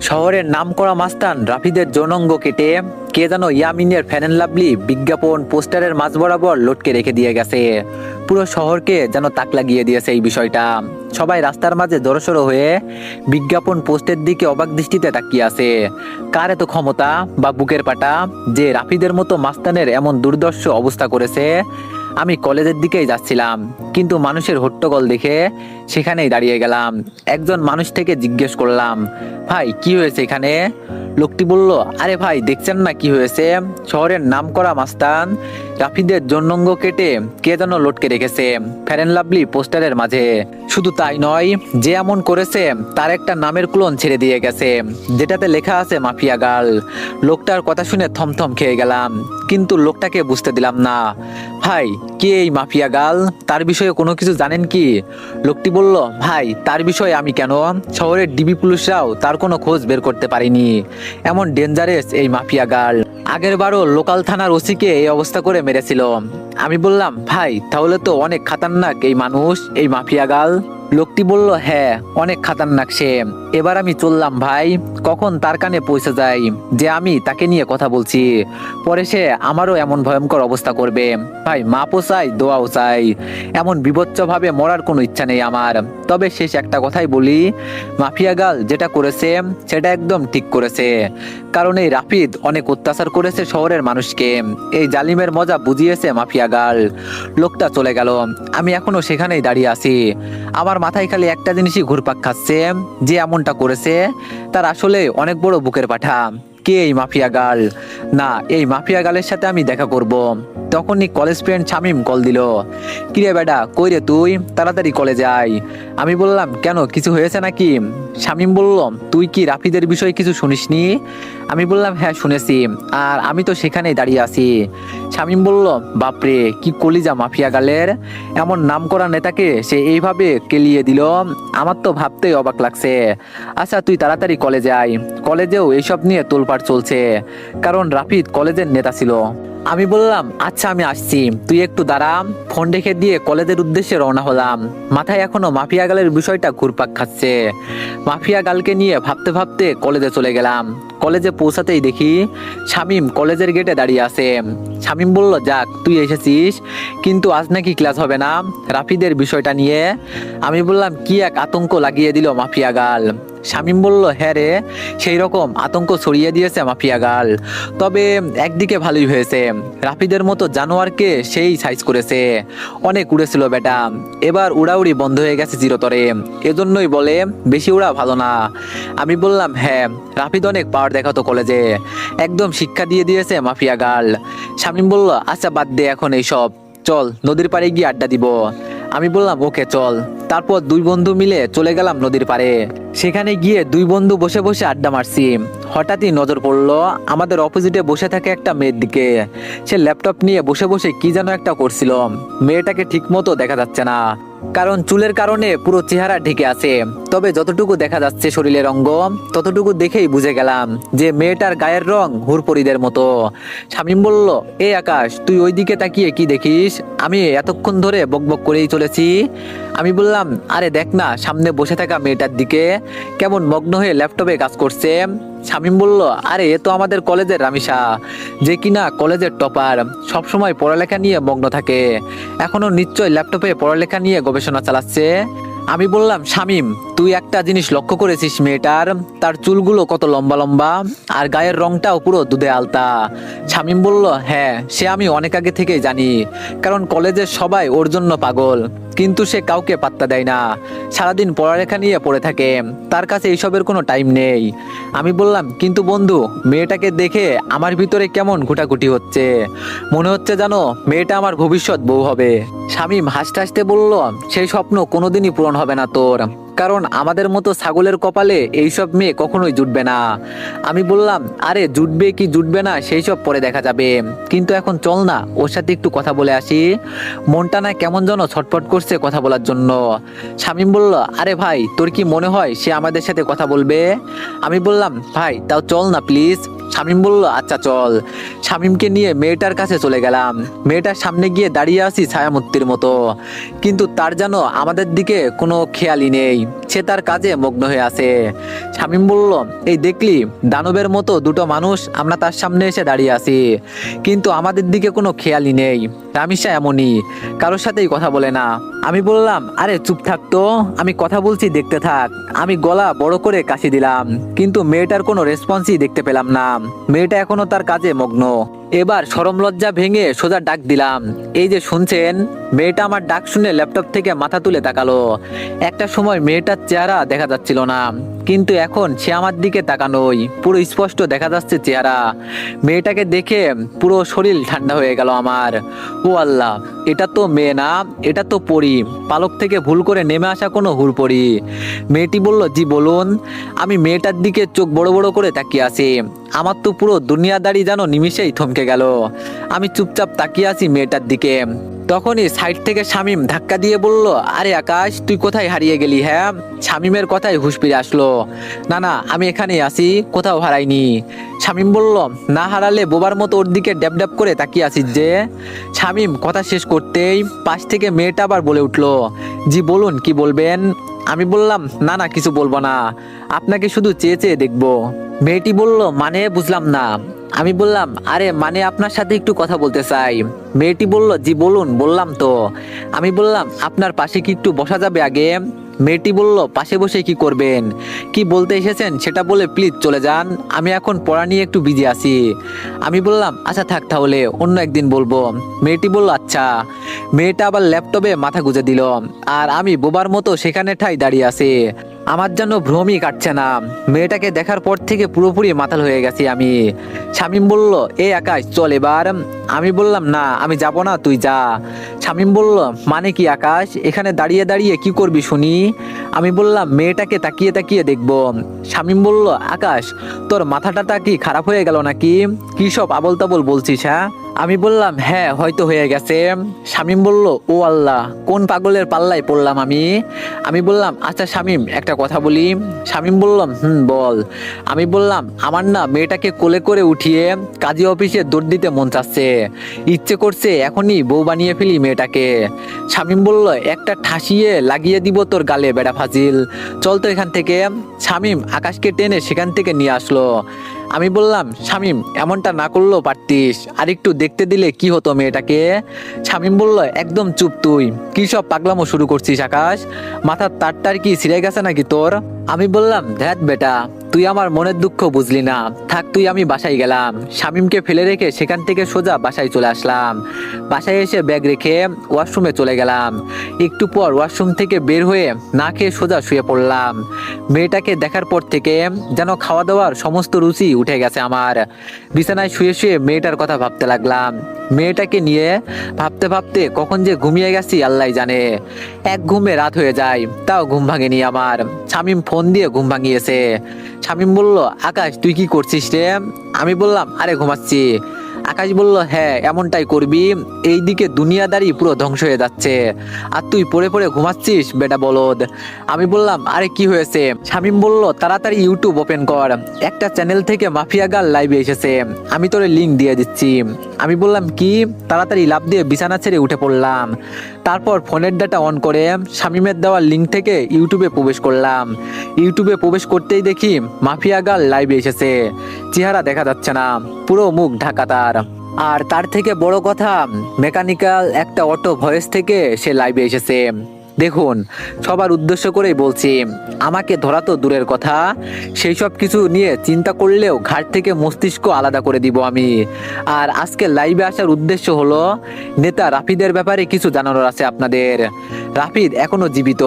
শহরের নামকরা মাস্তান রাফিদের যৌনাঙ্গ কেটে কে যেন ইয়ামিনের ফ্যান অ্যান্ড লাভলি বিজ্ঞাপন পোস্টারের মাঝ বরাবর লটকে রেখে দিয়ে গেছে। পুরো শহরকে যেন তাক লাগিয়ে দিয়েছে এই বিষয়টা। সবাই রাস্তার মাঝে জড়সড় হয়ে বিজ্ঞাপন পোস্টের দিকে অবাক দৃষ্টিতে তাকিয়ে আছে। কার এত ক্ষমতা বা বুকের পাটা যে রাফিদের মতো মাস্তানের এমন দুর্দর্শ অবস্থা করেছে। আমি কলেজের দিকেই যাচ্ছিলাম, কিন্তু মানুষের হট্টগোল দেখে সেখানেই দাঁড়িয়ে গেলাম। একজন মানুষ থেকে জিজ্ঞেস করলাম, ভাই কি হয়েছে এখানে? লোকটি বলল, আরে ভাই দেখছেন না কি হয়েছে? শহরের নামকরা মাস্তান রাফিদের যৌনাঙ্গ কেটে কে যেন লটকে রেখেছে ফেয়ার অ্যান্ড লাভলি পোস্টারের মাঝে। শুধু তাই নয়, যে এমন করেছে তার একটা নামের ক্লোন ছেড়ে দিয়ে গেছে, যেটাতে লেখা আছে মাফিয়া গার্ল। লোকটার কথা শুনে থমথম খেয়ে গেলাম, কিন্তু লোকটাকে বুঝতে দিলাম না। ভাই কে এই মাফিয়া গার্ল? তার বিষয়ে কোনো কিছু জানেন কি? লোকটি বলল, ভাই তার বিষয়ে আমি কেন, শহরের ডিবি পুলিশরাও তার কোনো খোঁজ বের করতে পারেনি। এমন ডেঞ্জারাস এই মাফিয়া গার্ল। আগের বারও লোকাল থানার ওসিকে এই অবস্থা করে মেরেছিল। আমি বললাম, ভাই তাহলে তো অনেক খাতারনাক এই মানুষ, এই মাফিয়া গার্ল। লোকটি বলল, হ্যাঁ অনেক খাতারনাক সে। এবার আমি চললাম ভাই, কখন তার কানে পৌঁছে যায় যে আমি তাকে নিয়ে কথা বলছি। পরে সে আমারও এমন ভয়ঙ্কর অবস্থা করবে। ভাই মাপও চাই, দোয়াও চাই। এমন বিভৎসভাবে মরার কোনো ইচ্ছা নেই আমার। তবে শেষ একটা কথাই বলি, মাফিয়া গার্ল যেটা করেছে সেটা একদম ঠিক করেছে। কারণ এই রাফিদ অনেক অত্যাচার করেছে শহরের মানুষকে। এই জালিমের মজা বুঝিয়েছে মাফিয়া গার্ল। লোকটা চলে গেল, আমি এখনো সেখানেই দাঁড়িয়ে আছি। আমার মাথায় খালি একটা জিনিসই ঘুরপাক খাচ্ছে, যে এমনটা করেছে তার আসলে অনেক বড় বুকের পাঠা। কে এই মাফিয়া গার্ল? না, এই মাফিয়া গার্লের সাথে আমি দেখা করব। তখনই কলেজ ফ্রেন্ড শামিম কল দিল। কিরে বেডা কই রে তুই? তাড়াতাড়ি কলেজে আয়। আমি বললাম, কেন কিছু হয়েছে নাকি? শামিম বলল, তুই কি রাফিদের বিষয়ে কিছু শুনিসনি? আমি বললাম, হ্যাঁ শুনেছি, আর আমি তো সেখানেই দাঁড়িয়ে আছি। শামিম বলল, বাপরে কি কলিজা মাফিয়া গালের, এমন নামকরা নেতাকে সে এইভাবে কেলিয়ে দিল। আমার তো ভাবতেই অবাক লাগছে। আচ্ছা তুই তাড়াতাড়ি কলেজে আয়। কলেজেও এইসব নিয়ে তোলপাড় চলছে, কারণ রাফিদ কলেজের নেতা ছিল। আমি বললাম, আচ্ছা আমি আসছি, তুই একটু দাঁড়া। ফোন রেখে দিয়ে কলেজের উদ্দেশ্যে রওনা হলাম। মাথায় এখনো মাফিয়া গালের বিষয়টা ঘুরপাক খাচ্ছে। মাফিয়া গালকে নিয়ে ভাবতে ভাবতে কলেজে চলে গেলাম। কলেজে পৌঁছাতেই দেখি শামিম কলেজের গেটে দাঁড়িয়ে আছে। শামিম বলল, যাক তুই এসেছিস, কিন্তু আজ নাকি ক্লাস হবে না রাফিদের বিষয়টা নিয়ে। আমি বললাম, কি এক আতঙ্ক লাগিয়ে দিল মাফিয়া গাল। শামিম বলল, হ্যাঁ রে, সেই রকম আতঙ্ক ছড়িয়ে দিয়েছে মাফিয়া গাল। তবে একদিকে ভালোই হয়েছে, রাফিদের মতো জানোয়ারকে সেই সাইজ করেছে। অনেক উড়েছিল বেটা, এবার উড়াউড়ি বন্ধ হয়ে গেছে চিরতরে। এজন্যই বলে বেশি উড়া ভালো না। আমি বললাম, হ্যাঁ রাফিদ অনেক পাওয়ার দেখাতো কলেজে, একদম শিক্ষা দিয়ে দিয়েছে মাফিয়া গাল। শামিম বলল, আচ্ছা বাদ দে এখন এইসব, চল নদীর পাড়ে গিয়ে আড্ডা দিব। আমি বললাম, ওকে চল। তারপর দুই বন্ধু মিলে চলে গেলাম নদীর পাড়ে। সেখানে গিয়ে দুই বন্ধু বসে বসে আড্ডা মারছি। হঠাৎই নজর পড়লো আমাদের অপোজিটে বসে থাকে একটা মেয়ের দিকে। সে ল্যাপটপ নিয়ে বসে বসে কি যেন একটা করছিল। মেয়েটাকে ঠিক মতো দেখা যাচ্ছে না, কারণ চুলের কারণে পুরো চেহারা ঢেকে আছে। তবে যতটুকু দেখা যাচ্ছে শরীরের অঙ্গ, ততটুকু দেখেই বুঝে গেলাম যে মেয়েটার গায়ের রং হুরপরিদের মতো। শামিম বলল, এই আকাশ তুই ওই দিকে তাকিয়ে কি দেখিস? আমি এতক্ষণ ধরে বকবক করেই চলেছি। আমি বললাম, আরে দেখ না সামনে বসে থাকা মেয়েটার দিকে, কেমন মগ্ন হয়ে ল্যাপটপে কাজ করছে। শামিম বলল, আরে এ তো আমাদের কলেজের রামিসা, যে কিনা কলেজের টপার, সবসময় পড়ালেখা নিয়ে মগ্ন থাকে। এখনো নিশ্চয় ল্যাপটপে পড়ালেখা নিয়ে গবেষণা চালাচ্ছে। আমি বললাম, শামিম তুই একটা জিনিস লক্ষ্য করেছিস মেয়েটার? তার চুলগুলো কত লম্বা লম্বা, আর গায়ের রংটাও পুরো দুধে আলতা। শামিম বলল, হ্যাঁ সে আমি অনেক আগে থেকেই জানি, কারণ কলেজের সবাই ওর জন্য পাগল, কিন্তু সে কাউকে পাত্তা দেয় না। সারাদিন পড়ালেখা নিয়ে পড়ে থাকে, তার কাছে এইসবের কোনো টাইম নেই। আমি বললাম, কিন্তু বন্ধু মেয়েটাকে দেখে আমার ভিতরে কেমন ঘুটাঘুটি হচ্ছে, মনে হচ্ছে জানো মেয়েটা আমার ভবিষ্যৎ বউ হবে। শামিম হাসতে হাসতে বলল, সেই স্বপ্ন কোনোদিনই পূরণ হবে না তোর, কারণ আমাদের মতো ছাগলের কপালে এইসব মেয়ে কখনোই জুটবে না। আমি বললাম, আরে জুটবে কি জুটবে না সেই সব পরে দেখা যাবে, কিন্তু এখন চল না ওর সাথে একটু কথা বলে আসি। মনটা না কেমন যেন ছটফট করছে কথা বলার জন্য। শামিম বলল, আরে ভাই তোর কি মনে হয় সে আমাদের সাথে কথা বলবে? আমি বললাম, ভাই তাও চল না প্লিজ। শামিম বলল, আচ্ছা চল। শামীমকে নিয়ে মেয়েটার কাছে চলে গেলাম। মেয়েটার সামনে গিয়ে দাঁড়িয়ে আছি ছায়ামূর্তির মতো, কিন্তু তার যেন আমাদের দিকে কোনো খেয়ালই নেই, সে তার কাজে মগ্ন হয়ে আছে। শামীম বলল, এই দেখলি, দানবের মতো দুটো মানুষ আমরা তার সামনে এসে দাঁড়িয়ে আছি, কিন্তু আমাদের দিকে কোনো খেয়ালই নেই। রামিসা এমনই, কারোর সাথেই কথা বলে না। আমি বললাম, আরে চুপ থাকতো, আমি কথা বলছি, দেখতে থাক। আমি গলা বড় করে কাশি দিলাম, কিন্তু মেয়েটার কোনো রেসপন্সই দেখতে পেলাম না। মেয়েটা এখনো তার কাজে মগ্ন। এবার শরম লজ্জা ভেঙে সোজা ডাক দিলাম, এই যে শুনছেন। মেয়েটা আমার ডাক শুনে ল্যাপটপ থেকে মাথা তুলে তাকালো। একটা সময় মেয়েটার চেহারা দেখা যাচ্ছিল না, কিন্তু এখন সে আমার দিকে তাকানোই, পুরো স্পষ্ট দেখা যাচ্ছে চেহারা। মেয়েটাকে দেখে পুরো শরীর ঠান্ডা হয়ে গেল আমার। ও আল্লাহ, এটা তো মেয়ে না, এটা তো পরী, পালক থেকে ভুল করে নেমে আসা কোনো হুড়পড়ি। মেয়েটি বলল, জি বলুন। আমি মেয়েটার দিকে চোখ বড় বড় করে তাকিয়ে আছি। আমার তো পুরো দুনিয়াদারি যেন নিমিষেই থমকে গেল। আমি চুপচাপ তাকিয়ে আছি মেয়েটার দিকে। তখনই সাইড থেকে শামীম ধাক্কা দিয়ে বলল, আরে আকাশ, তুই কোথায় হারিয়ে গেলি? হ্যাঁ। শামীমের কথায় হুঁশ ফিরে আসলো। না না, আমি এখানেই আছি, কোথাও হারাইনি। শামীম বলল, না হারালে বোবার মতো ওর দিকে ড্যাব ড্যাব করে তাকিয়ে আছিস যে। শামীম কথা শেষ করতেই পাশ থেকে মেয়েটা আবার বলে উঠলো, জি বলুন, কি বলবেন? আমি বললাম, না না, কিছু বলবো না, আপনাকে শুধু চেয়ে চেয়ে দেখবো। মেয়েটি বলল, মানে বুঝলাম না। আমি বললাম, আরে মানে আপনার সাথে একটু কথা বলতে চাই। মেয়েটি বলল, জি বলুন, বললাম তো। আমি বললাম, আপনার পাশে কি একটু বসা যাবে আগে? মেয়েটি বলল, পাশে বসে কি করবেন? কি বলতে এসেছেন সেটা বলে প্লিজ চলে যান, আমি এখন পড়া নিয়ে একটু বিজি আছি। আমি বললাম, আচ্ছা থাক, তাহলে অন্য একদিন বলবো। মেয়েটি বলল, আচ্ছা। মেয়েটা আবার ল্যাপটপে মাথা গুঁজে দিল, আর আমি বোবার মতো সেখানে ঠাই দাঁড়িয়ে আছি। আমার যেন ভ্রমই কাটছে না। মেয়েটাকে দেখার পর থেকে পুরোপুরি মাতাল হয়ে গেছি আমি। শামীম বলল, এই আকাশ, চল এবার। আমি বললাম, না আমি যাব না, তুই যা। শামীম বলল, মানে কি আকাশ, এখানে দাঁড়িয়ে দাঁড়িয়ে কি করবি শুনি? আমি বললাম, মেয়েটাকে তাকিয়ে তাকিয়ে দেখবো। শামীম বলল, আকাশ, তোর মাথাটা কি খারাপ হয়ে গেল নাকি? কি সব আবল তাবল বলছিস? হ্যাঁ। আমি বললাম, হ্যাঁ হয়তো হয়ে গেছে। শামীম বলল, ও আল্লাহ, কোন পাগলের পাল্লায় পড়লাম আমি? আমি বললাম, আচ্ছা শামীম, একটা কথা বলি। শামীম বলল, বল। আমি বললাম, আমার না মেয়েটাকে কোলে করে উঠিয়ে কাজী অফিসে দৌড় দিতে মন চাচ্ছে, ইচ্ছে করছে এখনই বউ বানিয়ে ফেলি মেয়েটাকে। শামীম বলল, একটা ঠাসিয়ে লাগিয়ে দিব তোর গালে, বেড়া ফাজিল, চল তো এখান থেকে। শামীম আকাশকে টেনে সেখান থেকে নিয়ে আসলো। আমি বললাম, শামীম, এমনটা না করলেও পারতিস, আর একটু দেখতে দিলে কি হতো মেয়েটাকে। শামীম বলল, একদম চুপ তুই, কি সব পাগলামো শুরু করছিস আকাশ? মাথার তারটার কি ছিঁড়ে গেছে নাকি তোর? আমি বললাম, ধ্যাত বেটা, তুই আমার মনের দুঃখ বুঝলি না, থাক তুই, আমি বাসায় গেলাম। শামীমকে ফেলে রেখে সেখান থেকে সোজা বাসায় চলে আসলাম। বাসায় এসে ব্যাগ রেখে ওয়াশরুমে চলে গেলাম। একটু পর ওয়াশরুম থেকে বের হয়ে না খেয়ে সোজা শুয়ে পড়লাম। মেয়েটাকে দেখার পর থেকে যেন খাওয়া দাওয়ার সমস্ত রুচি উঠে গেছে আমার। বিছানায় শুয়ে শুয়ে মেয়েটার কথা ভাবতে লাগলাম। মেয়েটাকে নিয়ে ভাবতে ভাবতে কখন যে ঘুমিয়ে গেছি আল্লাহ জানে। এক ঘুমে রাত হয়ে যায়, তাও ঘুম ভাঙেনি আমার। শামীম ফোন দিয়ে ঘুম ভাঙিয়েছে। শামীম বলল, আকাশ তুই কি করছিস রে? আমি বললাম, আরে ঘুমাচ্ছি। আকাশ বলল, হ্যাঁ এমনটাই করবি, এইদিকে দুনিয়াদারি পুরো ধ্বংস হয়ে যাচ্ছে, আর তুই পড়ে পড়ে ঘুমাচ্ছিস বেটা বলদ। আমি বললাম, আরে কি হয়েছে? শামীম বলল, তাড়াতাড়ি ইউটিউব ওপেন কর, একটা চ্যানেল থেকে মাফিয়া গার্ল লাইভে এসেছে, আমি তোরে লিঙ্ক দিয়ে দিচ্ছি। আমি বললাম, কি? তাড়াতাড়ি লাফ দিয়ে বিছানা ছেড়ে উঠে পড়লাম। তারপর ফোনের ডাটা অন করে শামীমের দেওয়া লিঙ্ক থেকে ইউটিউবে প্রবেশ করলাম। ইউটিউবে প্রবেশ করতেই দেখি মাফিয়া গার্ল লাইভে এসেছে। চেহারা দেখা যাচ্ছে না, পুরো মুখ ঢাকা তার। আর তার থেকে বড় কথা, মেকানিক্যাল একটা অটো ভয়েস থেকে সে লাইভে এসেছে। দেখুন, সবার উদ্দেশ্য করেই বলছি, আমাকে ধরা তো দূরের কথা, সেই সব কিছু নিয়ে চিন্তা করলেও ঘাট থেকে মস্তিষ্ক আলাদা করে দিব আমি। আর আজকে লাইভে আসার উদ্দেশ্য হলো, নেতা রাফিদের ব্যাপারে কিছু জানানোর আছে আপনাদের। রাফিদ এখনো জীবিত,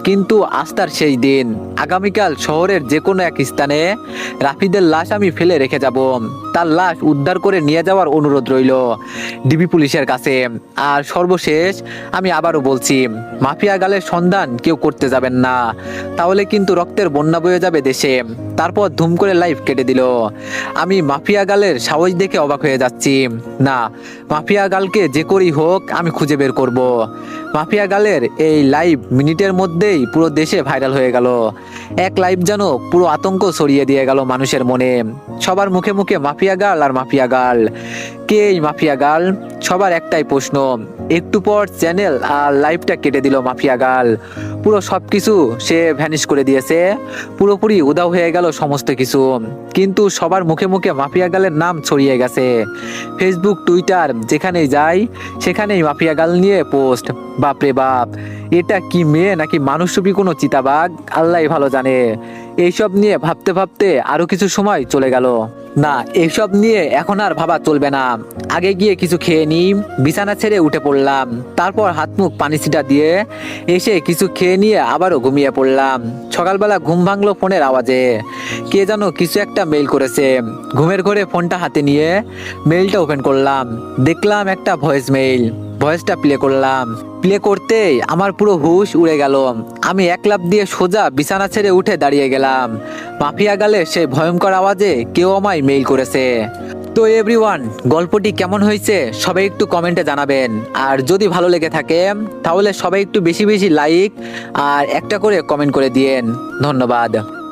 কিন্তু আজ তার শেষ দিন। আগামীকাল শহরের যে কোনো এক স্থানে রাফিদের লাশ আমি ফেলে রেখে যাব। তার লাশ উদ্ধার করে নিয়ে যাওয়ার অনুরোধ রইল ডিবি পুলিশের কাছে। আর সর্বশেষ আমি আবারও বলছি, মাফিয়া গালের সন্ধান কেউ করতে যাবেন না, তাহলে কিন্তু রক্তের বন্যা বয়ে যাবে দেশে। তারপর ধুম করে লাইফ কেটে দিল। আমি মাফিয়া গালের সাহস দেখে অবাক হয়ে যাচ্ছি। না, মাফিয়া গালকে যে করেই হোক আমি খুঁজে বের করব। মাফিয়া গালের এই লাইভ মিনিটের মধ্যেই পুরো দেশে ভাইরাল হয়ে গেল। এক লাইভ যেন পুরো আতঙ্ক ছড়িয়ে দিয়ে গেল মানুষের মনে। সবার মুখে মুখে মাফিয়া গার্ল আর মাফিয়া গার্ল। কে এই মাফিয়া গার্ল? সবার একটাই প্রশ্ন। একটু পর চ্যানেল আর লাইভটা কেটে দিল মাফিয়া গার্ল। পুরো সবকিছু সে ভ্যানিশ করে দিয়েছে। পুরোপুরি উধাও হয়ে গেল সমস্ত কিছু। কিন্তু সবার মুখে মুখে মাফিয়া গার্লের নাম ছড়িয়ে গেছে। ফেসবুক, টুইটার যেখানেই যাই সেখানেই মাফিয়া গার্ল নিয়ে পোস্ট। বাপরে বাপ, এটা কি মেয়ে নাকি মানুষরূপী কোনো চিতাবাঘ, আল্লাহই ভালো জানে। এইসব নিয়ে ভাবতে ভাবতে আরো কিছু সময় চলে গেল। না, এইসব নিয়ে এখন আর ভাবা চলবে না। আগে গিয়ে কিছু খেয়ে নিই। বিছানা ছেড়ে উঠে পড়লাম। তারপর হাত মুখ পানি ছিটা দিয়ে এসে কিছু খেয়ে নিয়ে আবারও ঘুমিয়ে পড়লাম। সকালবেলা ঘুম ভাঙলো ফোনের আওয়াজে। কে যেন কিছু একটা মেইল করেছে। ঘুমের ঘরে ফোনটা হাতে নিয়ে মেইলটা ওপেন করলাম। দেখলাম একটা ভয়েস মেইল। ভয়েসটা প্লে করলাম। প্লে করতেই আমার পুরো হুশ উড়ে গেল। আমি এক লাফ দিয়ে সোজা বিছানা ছেড়ে উঠে দাঁড়িয়ে গেলাম। মাফিয়া গালে সেই ভয়ঙ্কর আওয়াজে কেউ আমায় মেইল করেছে। তো এভরিওয়ান, গল্পটি কেমন হয়েছে সবাই একটু কমেন্টে জানাবেন। আর যদি ভালো লেগে থাকে তাহলে সবাই একটু বেশি বেশি লাইক আর একটা করে কমেন্ট করে দিয়েন। ধন্যবাদ।